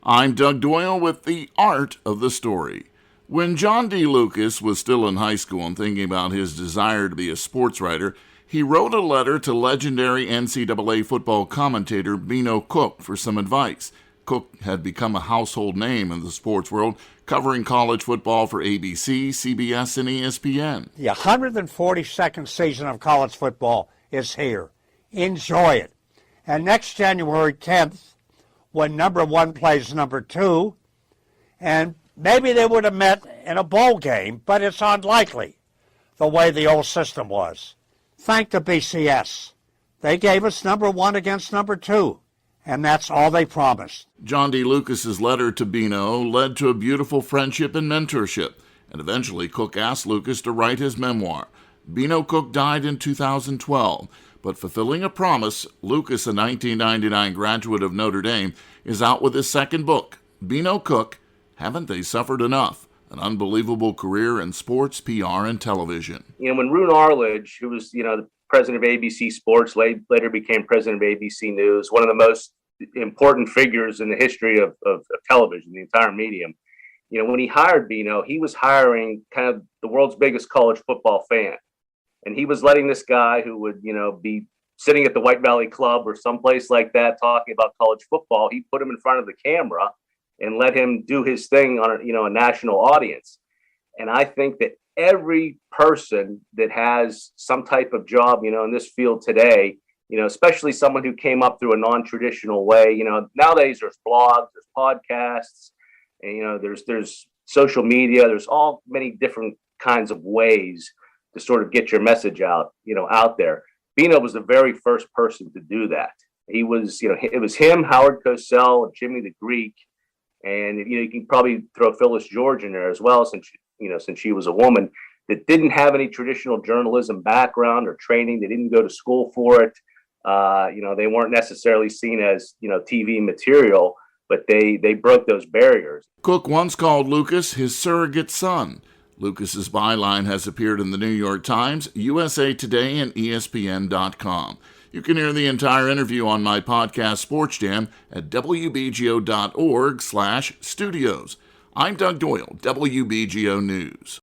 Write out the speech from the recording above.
I'm Doug Doyle with The Art of the Story. When John D. Lucas was still in high school and thinking about his desire to be a sports writer, he wrote a letter to legendary NCAA football commentator Beano Cook for some advice. Cook had become a household name in the sports world, covering college football for ABC, CBS, and ESPN. The 142nd season of college football is here. Enjoy it. And next January 10th, when number one plays number two, and maybe they would have met in a bowl game, but it's unlikely, the way the old system was. Thank the BCS. They gave us number one against number two, and that's all they promised. John D. Lucas's letter to Beano led to a beautiful friendship and mentorship, and eventually Cook asked Lucas to write his memoir. Beano Cook died in 2012, but fulfilling a promise, Lucas, a 1999 graduate of Notre Dame, is out with his second book, Beano Cook, Haven't They Suffered Enough? An unbelievable career in sports, PR, and television. When Roone Arledge, who was, the president of ABC Sports, later became president of ABC News, one of the most important figures in the history of television, the entire medium. When he hired Beano, he was hiring kind of the world's biggest college football fan. And he was letting this guy who would, be sitting at the White Valley Club or someplace like that talking about college football, he put him in front of the camera and let him do his thing on a national audience. And I think that every person that has some type of job, in this field today, especially someone who came up through a non-traditional way, nowadays there's blogs, there's podcasts, and, there's social media, there's all many different kinds of ways to sort of get your message out there. Beano was the very first person to do that. He was, it was him, Howard Cosell, and Jimmy the Greek. And you can probably throw Phyllis George in there as well, since she was a woman that didn't have any traditional journalism background or training. They didn't go to school for it. They weren't necessarily seen as TV material, but they broke those barriers. Cook once called Lucas his surrogate son. Lucas's byline has appeared in the New York Times, USA Today, and ESPN.com. You can hear the entire interview on my podcast Sports Jam at wbgo.org/studios. I'm Doug Doyle, WBGO News.